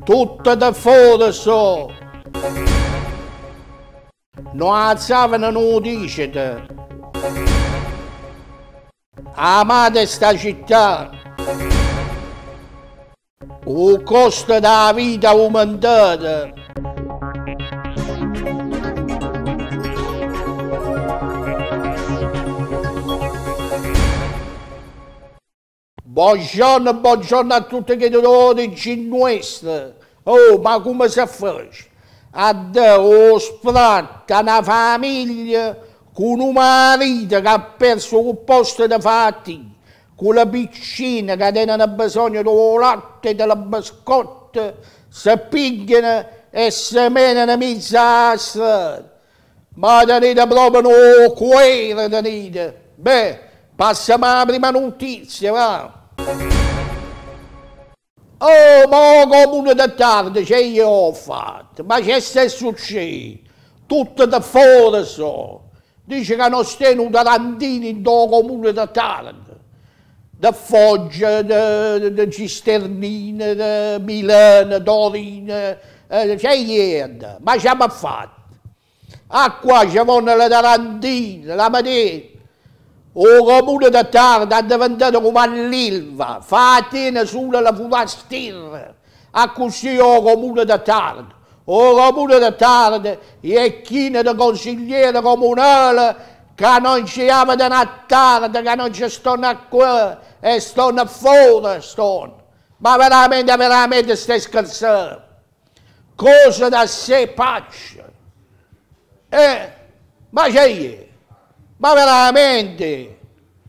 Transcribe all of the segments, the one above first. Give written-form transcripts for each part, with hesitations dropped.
Tutte da fuori so. Non alzavano notizie. Amate sta città. Il costo della vita aumentato. Buongiorno, buongiorno a tutti che dovete cinquesta. Oh, ma come si fa? A dare spratta una famiglia con un marito che ha perso il posto di fatti, con la piccina che hanno bisogno del latte e della biscotta, si pigliano e si menano mezza a strada. Ma tenete proprio un cuore, tenete. Beh, passiamo alla prima notizia, va. Oh, ma il comune da tardi, che io ho fatto? Ma che sta succedendo? Tutto da fuori so. Dice che non stiano tarantini in comune da tardi. Da Foggia, da Cisternina, da Milano, Torino, che niente. Ma che abbiamo fatto? Ah, qua ci vanno le tarantine, la Madeira. Il comune da tardi è diventato come all'Ilva, fatina sulla forestiera, a così il comune da tardi. Il comune da tardi è chi da consigliere comunale che non ci ama da Natale, che non ci stanno qua e stanno fuori. Ma veramente stai scherzando? Cosa da sé paccia? Ma c'è? Ma veramente?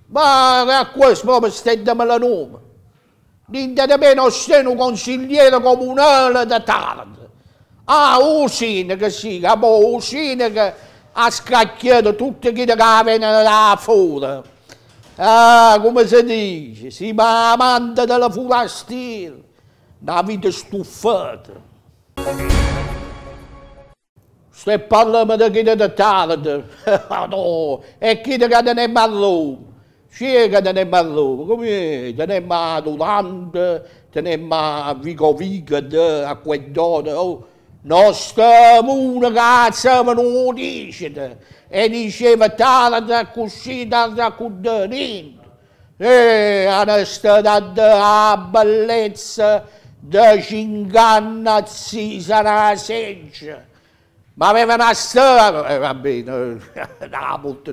Ma a questo proprio stai da me nome? Dite da me non sei un consigliere comunale da tardi. Ah, un sindaco, sì, un sindaco ha scacchiato tutti chi che vengono da fuori. Ah, come si dice? Si ma amante della forestiera. Una vita stufata. Se parliamo di chi da tardi, no, e chi che teniamo a Roma? Chi è che teniamo a Roma? Come teniamo a Durante, teniamo a Vico, a Quedone, oh. Non stiamo una cazzo, ma non dice, e diceva tardi così, tardi niente. E adesso la bellezza di 5 anni si sarà seggia. Ma aveva una storia, va bene,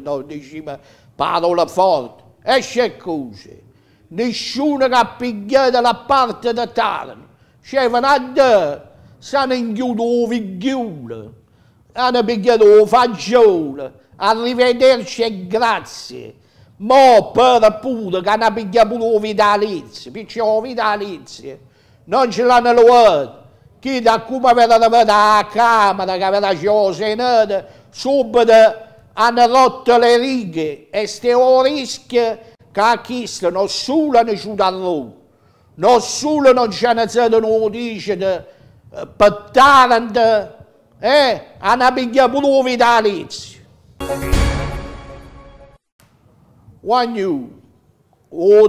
non diceva parole forti. E c'è cose. Nessuno che ha pigliato la parte da tardi. C'erano a due, sono inchiuso la vigliula, hanno pigliato la faggiola, arrivederci e grazie. Ma per pure che hanno pigliato pure la vitalizia, perché la vitalizia non ce l'hanno loro. Chi da come aveva davanti alla Camera, che aveva già Senato, subito hanno rotto le righe e stiamo a rischio che a questo non solo hanno giù da Roma, non solo non ci hanno dato notizie per Taranto, hanno pigliato pure la vitalizia. Quando io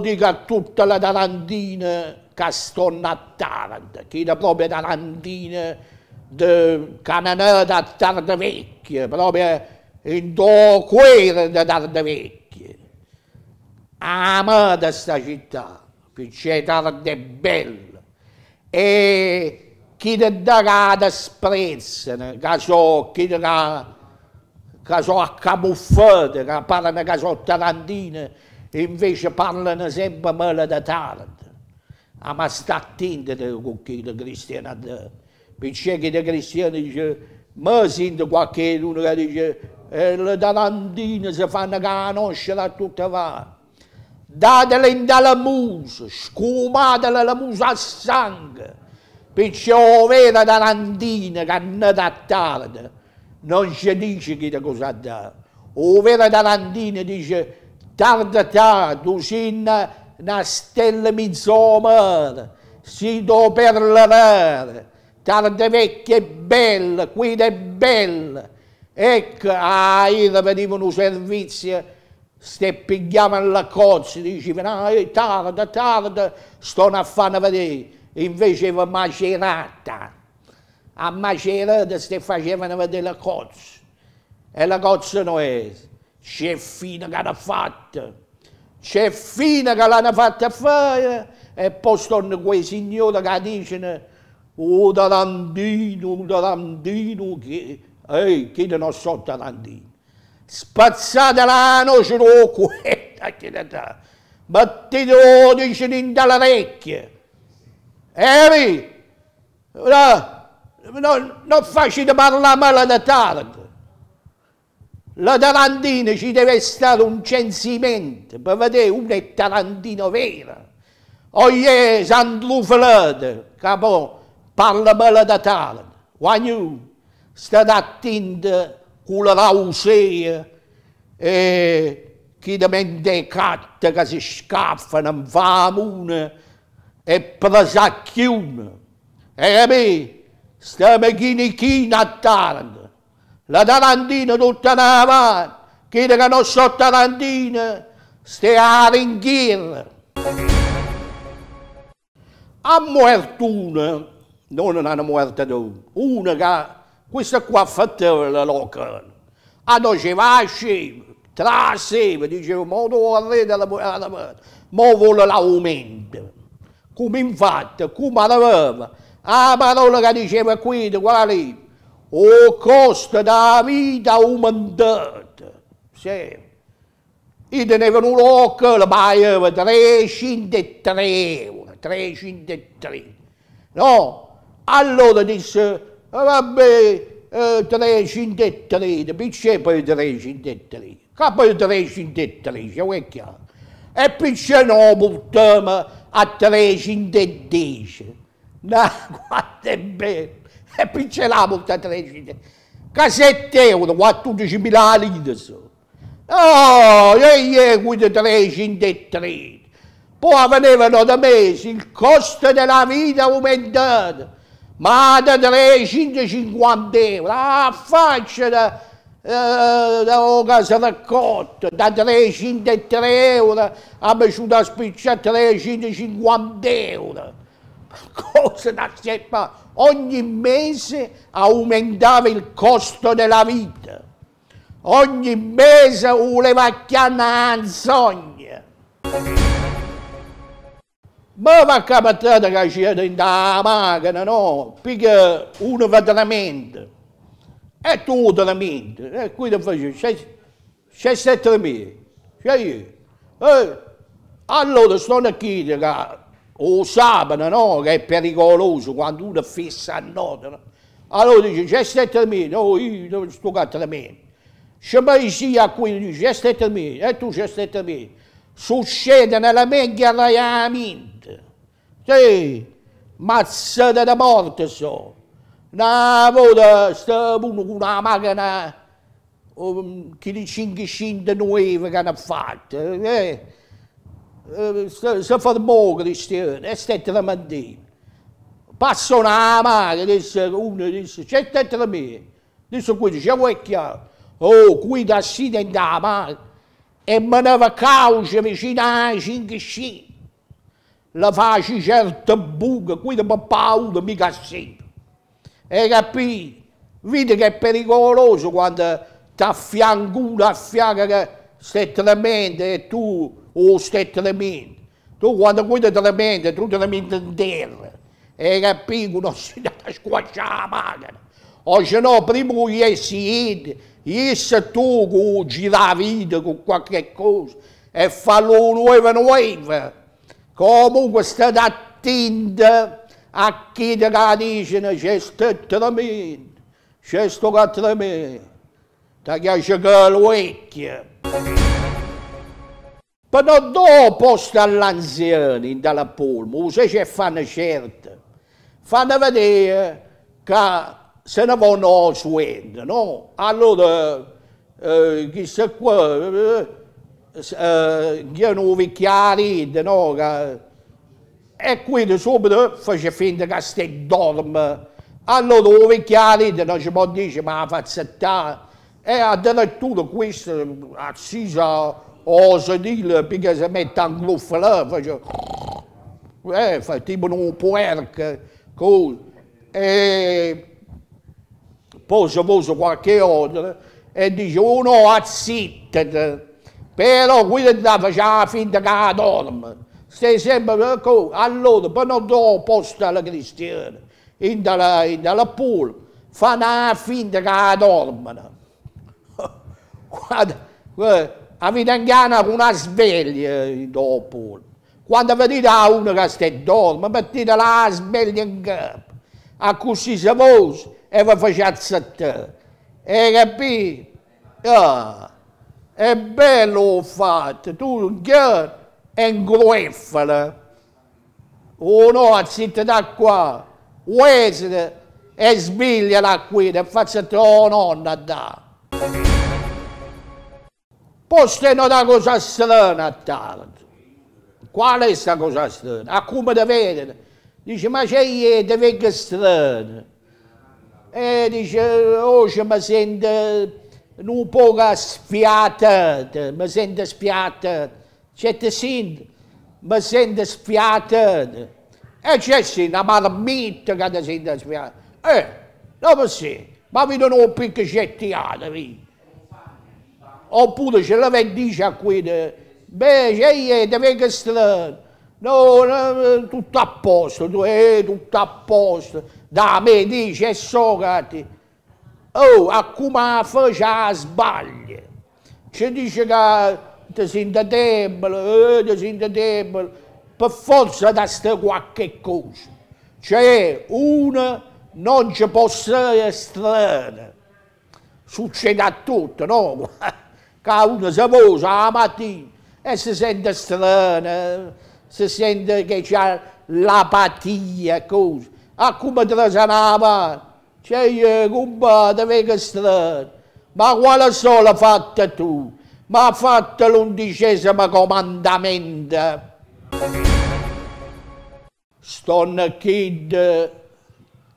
dico a tutte le tarantine che stanno a Taranto, che è proprio tarantina di Cananata a Tardavecchia, proprio in due cuore di Tardavecchia. Amate questa città, perché Taranto è bella. E chi ti dà che disprezzano, che sono accamuffate, che parlano che sono tarantine, e invece parlano sempre male di Taranto. Ah, ma sta attento con chi è cristiano, perché chi è cristiano dice, ma sento qualcuno che dice, le tarantine si fanno conoscere a tutte va. Datele in dalla musa, scumatele la musa a sangue, perché la vera tarantina che hanno dattato non ci dice che cosa dà. La vera tarantina dice tarda tu sei una stella mizzomare, si do per l'avere, tarda vecchia e bella, qui è bella. Ecco, io venivano servizi, se pigliavano la cozza, dicevano, tarda, stanno a fare vedere. Invece va macerata. A macerata si facevano vedere la cozza. E la cozza non è. C'è fine che l'hanno fatta. C'è fine che l'hanno fatta fare. E poi stanno quei signori che dicono, tarantino, che non so tarantino. Spazzate la noce quella, mettete dice in dall'orecchia. Non facile parlare male da tardi. La tarantina ci deve stare un censimento per vedere una è tarantina vera. O è Sant'Lufalete, che poi parla male da tardi. Quando state attenti con la rausea e chi da mente catte che si scaffano in famune e presacchione. E capì? Stiamo china a tardi. La tarantina tutta avanti, chi che non so tarantina, stia a ringhiera. A muerto una, non hanno muerto due, una che, questa qua fatteva la loca. A noi ci va a scema, traseva, diceva, ma tu arredi alla ma vuole l'aumento. Come infatti, come aveva, la parola che diceva qui, qual è? O costo della vita aumentato. Sì. Io tenevo un locale, la pagava 303 euro, 303. No? Allora disse, vabbè, 303, perché poi 303? Che poi 303, è chiaro. E perché no, portiamo a 310? No, guarda è bello. E perché la porta a 300? Che 7 euro, 14.000 litri. Oh, e qui 303. Poi venivano da mesi, il costo della vita aumentato. Ma da 350 euro, la faccia da casa raccolta, da 303 euro, abbiamo da spicciare 350 euro. Cosa da seppa? Ogni mese aumentava il costo della vita. Ogni mese voleva chiamare una sogna. Ma va capitato che c'era dentro la macchina, no? Perché uno va veramente. E tu veramente. E qui ti facevi, c'è 7.000. Allora stanno qui che o sabato, no? Che è pericoloso quando uno fissa a notte. No? Allora dice, c'è 7.000, oh, io sto 4.000. Se mai sia qui, dice, c'è 7.000, e tu c'è 7.000. Succede nella mente raramente. Sì, mazzate da morte so. Una volta sta uno con una macchina che di 509 che hanno fatto. Si fermò Cristiano e stette la mattina. Passa una macchina, uno disse, c'è 7.000. Disse qui, c'è vecchia. Oh, qui da sì dentro la macchina. E me ne va causa vicino a 500. La faccio certe buche, qui mi paura, mica sempre. E capì? Vedi che è pericoloso quando ti affianca uno, affianca che stai tremendo e tu stai tremendo. Tu quando qui ti tremendo, tu tremendo in terra. E capì che non si dà a squarciare la macchina. O se no, prima che essi tu con gira la vita, con qualche cosa, e fallo nuova. Comunque state attenti a chi ti dicono c'è sto tremendo, c'è sto che tremendo, ti piace che lo vecchio. Però dopo sta all'anziano, dalla polmo, se ci fanno certo, fanno vedere che se ne vanno suendo, no? Allora, chissà qua, hanno vecchiarito, no? E quindi subito fece finta che stai dorme. Allora il vecchiarito non ci può dire, ma la fazzettare. E addirittura questo, assisa o sedile, perché si mette in gluffa là, fa tipo un puerco, così. E poi si pose qualche ora e dice, oh no, azzittati, però qui faceva finta che dorme. Stai sempre così. Allora, per non dare posto alla cristiana, in dalla pool, fanno finta che dormono. Guarda, avete in gana una sveglia dopo. Quando vedete a uno che sta dorme, mettete la sveglia in capo, a così si pose e vi facete settare. E capite? Ah, è bello fatto, tu chiedi e ingrueffala. Oh no, zitta da qua, uesite e sbigliala qui e faccia tua nonna da. Poi stai da cosa strana a Taranto. Qual è questa cosa strana? A come ti vede? Dice, ma c'è niente, vecchio strano. E dice, oh, mi sento un po' sfiatato, mi sento sfiatato. C'è te senti, mi sento sfiatato. E c'è sì, una marmitta che ti sente sfiatato. Dove sei? Ma vedono un piccettiato, vedi? Oppure ce la dice a quello, beh, c'è vecchio strano. No, tutto a posto, tutto a posto. Da me dice, so che oh, a come faccia sbaglia. Ci dice che ti senti debole, per forza da sta qualche cosa. Cioè, uno non ci può essere strano. Succede a tutto, no? Che uno si posa la mattina e si sente strano, si sente che c'ha l'apatia, così. A come te la sanava? Cioè, compadre, vedi strano. Ma quale sola fatta tu? Ma ha fatto l'11° comandamento. Stanno kid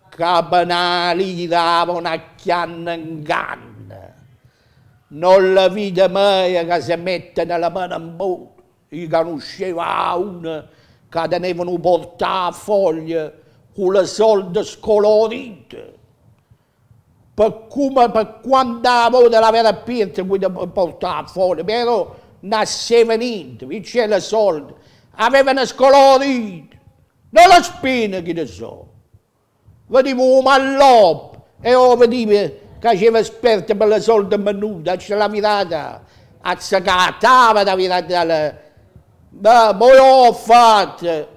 che banali davano a chianna in canna. Non la vide mai che si mette nella mano in bocca. Io conosceva uno che tenevano un portafoglio con le soldi scolorite. Per quando aveva la vera piazza quel portafoglio, però nasceva niente, c'era i soldi, avevano scolorite. Non la spina che ne so. Vedevo un malloppo e io vedevo che faceva esperto per le soldi menute, c'è la virata, azzacatava la virata. Ma poi ho fatto,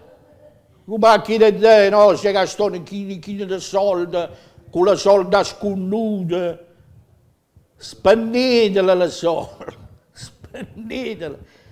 come chi di te, no, se gastano chili di soldi, con le soldi sconnute, spennetele le soldi,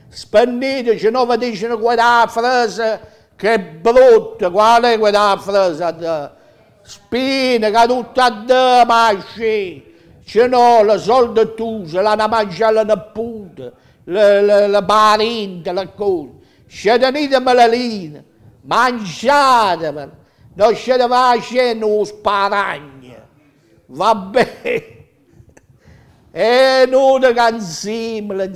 spennetele, se no vi dicono quella frase che è brutta, qual è quella frase? Spina che tutta a te mangi, se no le soldi tu, se l'hanno mangiato le pute, le parenti, le cose. Scedenitemi le linee, mangiatemi, non scende facendo un sparagno, va bene. E noi che insieme,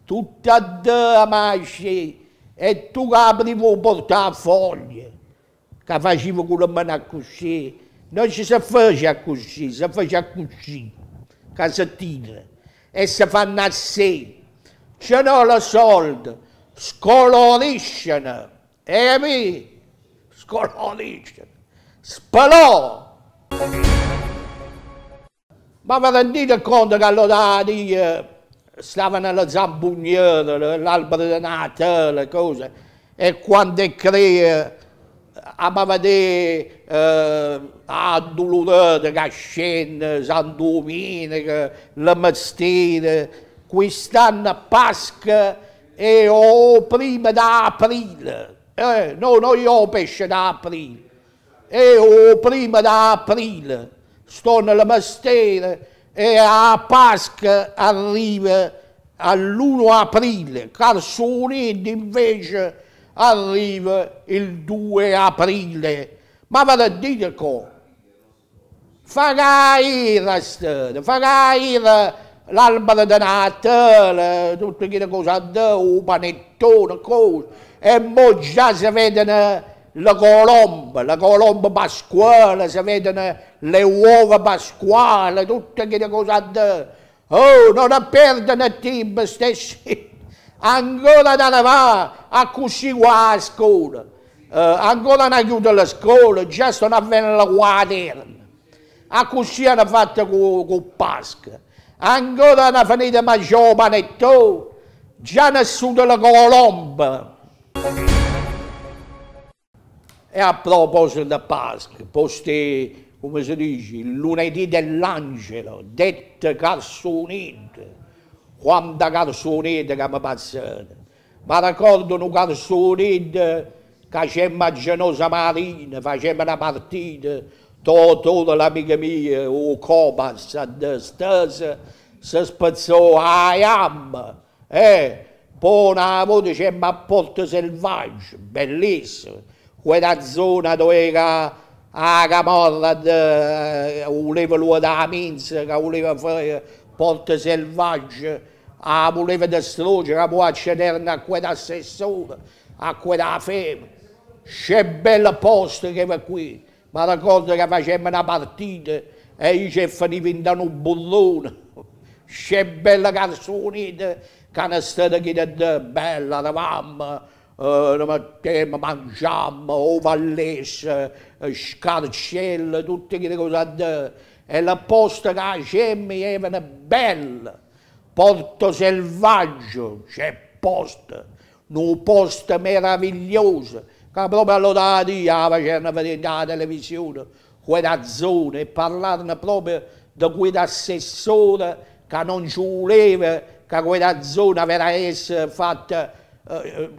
tutti a te mangi, e tu che aprivi un portafoglio, che facevo con le mani così, non ci si faceva così, si faceva così, che si tira e si fanno a sé. Se no le soldi scoloriscono, e scoloriscono, spalò. Ma vi rendete conto che allora stavano alle zambugnere, l'albero di Natale, cose, e quando crea a vedere a Dolorata che scende, San Domenica, la Mestiere, quest'anno Pasqua e prima d'aprile. No, io ho pesce da aprile. E prima da aprile sto nel mestiere e a Pasqua arriva all'1 aprile. Calzonetto invece arriva il 2 aprile. Ma vado a dire cosa? Fa caire l'albero di Natale, tutte quelle cose, un panettone, cose. E mo già si vedono le colombe pasquali, si vedono le uova pasquali, tutte quelle cose. Oh, non perdono tempo, stessi. Ancora da va a così qua a scuola. Ancora non chiude la scuola, già stanno avvenendo la quaterna. A così hanno fatto con Pasqua. Ancora hanno finito a mangiare il panettone, già nessuno le colombe. E a proposito di Pasqua, posti, come si dice, il lunedì dell'angelo, detto calzonetto. Quanta calzonetto che mi passano. Ma ricordo un calzonetto che facemmo a Genosa Marina, facemmo una partita, Totò, l'amica mia, o Copas, a destra, si spezzò a Iam, poi una volta c'è a Porto Selvaggio, bellissimo, quella zona dove la camorra voleva lui da Minza, che voleva fare Porto Selvaggio, voleva distruggere, che può accedere a quell'assessore, a quella femmina. C'è bel posto che va qui. Ma ricordo che facevamo una partita e io ci finivo in un bullone. C'è bella calzonetta che è stata bella, eravamo, mangiamo, ovallesse, scarcelle, tutte quelle cose. E la posta che facevamo era bella. Porto Selvaggio, c'è posto, un posto meraviglioso. Che proprio allora facevano vedere la televisione quella zona e parlavano proprio di quell'assessore che non ci voleva che quella zona venisse fatta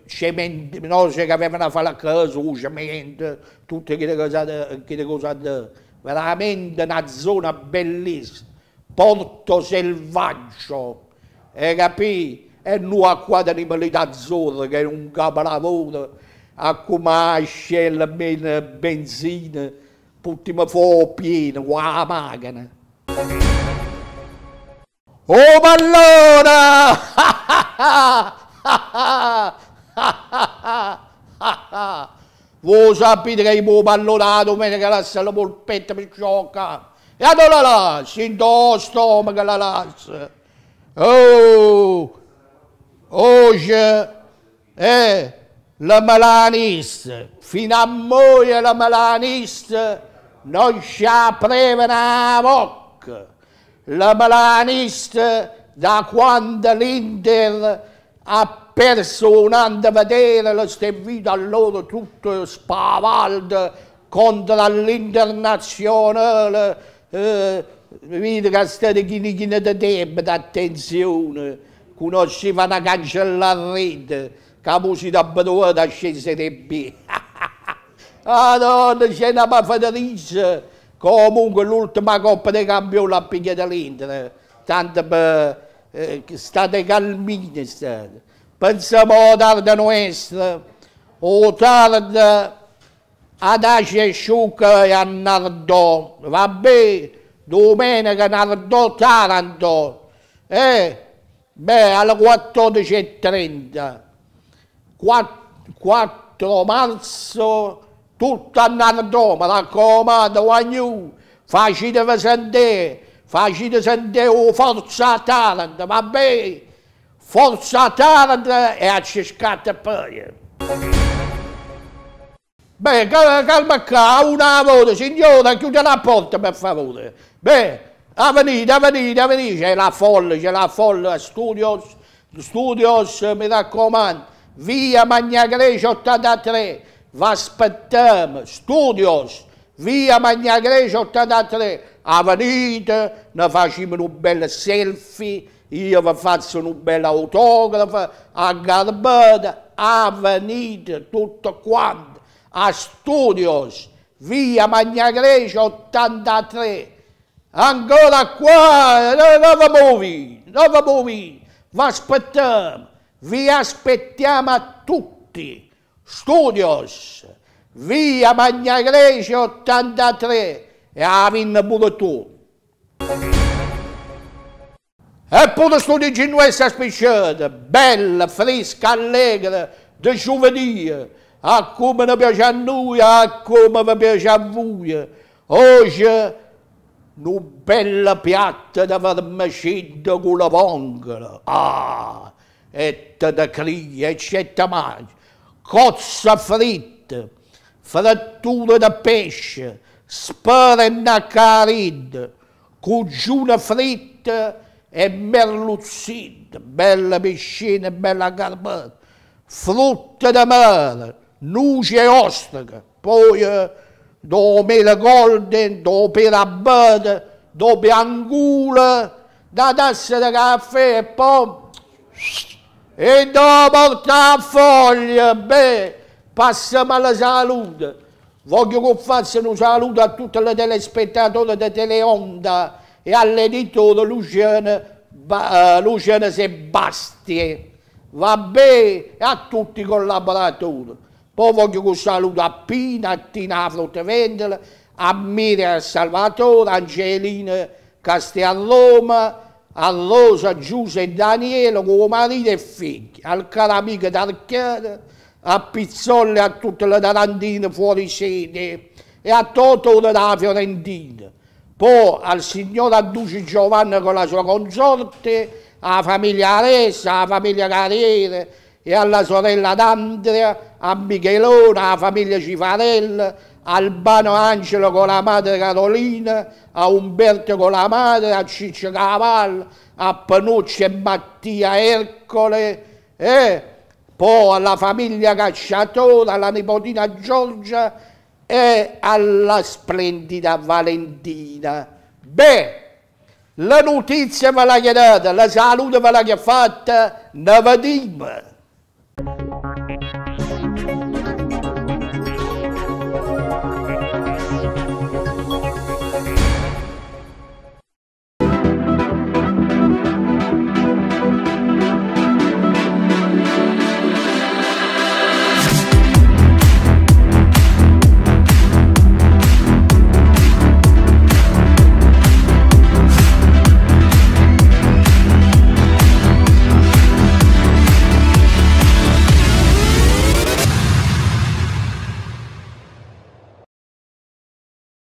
cemento, no, che avevano a fare la casa, il cemento, tutte quelle cose, veramente una zona bellissima, Porto Selvaggio, e capì? E noi qua teniamo l'Itazzone che è un capolavoro, a come scella meno benzina, portiamo fuoco pieno, con la macchina. Oh pallone! Voi sapete che io pallone la domenica lascia la polpetta per giocare. E allora la lascia, in tuo stomaco la lascia. Oh! Oggi, la melanista, fino a muoia la melanista, non ci aprivano la bocca. La melanista, da quando l'Inter ha perso un anno a vedere, lo servito a loro tutto spavaldo contro l'Internazionale, vedi che state chini di tempo d'attenzione, conoscevano a cancellare la rete, che la musica abituata a scendere B. Ah no, c'è una Federica, comunque l'ultima Coppa dei Campioni l'ha pigliata l'Inter, tanto per state calmini, state. Pensiamo a tarda nostra, o tarda ad Ace Sciucca e a Nardò, va bene, domenica Nardò Taranto, beh, alle 14:30. 4 marzo, tutto a Nardò, mi raccomando, ognuno, facetevi sentire Forza Taranto, va bene? Forza Taranto e a Ciscatta poi. Beh, calma qua, una volta, signora, chiude la porta per favore. Beh, venite, c'è la folla, studios, mi raccomando. Via Magna Grecia 83, vi aspettiamo, studios, via Magna Grecia 83, venite, ne facciamo un bel selfie io vi faccio un bel autografo, a Garbata, venite tutto quanto, a Studios, via Magna Grecia 83. Ancora qua, non vi muovete, vi aspettiamo a tutti. Studios, via Magna Grecia 83, e a vinna pure tu. E pure Studio Genuese Speciale, bella, fresca, allegra, di giovedì, a come ne piace a noi, a come vi piace a voi. Oggi, una bella piatta di vermicetta con la vongola, e da cria, e c'è da mangiare, cozza fritta, fratture di pesce, sperena carida, cugiuna fritta e merluzzina, bella piscina, bella carbata, frutta di mare, nuci e ostriche, poi do mele golden, do perabete, do piangula, da tazza di caffè e poi e do portafoglio, passiamo alla salute. Voglio che facciano un saluto a tutti i telespettatori di Teleonda e all'editore Luciano Sebasti, va bene, e a tutti i collaboratori. Poi voglio che un saluto a Pina, a Tina Fruttivendola, a Miriam Salvatore, a Angelina Castelloma, a Rosa, Giuse e Daniele, con marito e figli, al caro amico d'Archiere, a Pizzolli, a tutte le tarantine fuori sede e a Totò della Fiorentina. Poi al signor Adduci Giovanni con la sua consorte, alla famiglia Aresa, alla famiglia Carriere e alla sorella d'Andrea, a Michelone, alla famiglia Cifarella, a Albano Angelo con la madre Carolina, a Umberto con la madre, a Ciccio Cavallo, a Panucci e Mattia Ercole, poi alla famiglia Cacciatore, alla nipotina Giorgia e alla splendida Valentina. La notizia ve l'ha chiedata, la salute ve l'ha fatta, ne vediamo.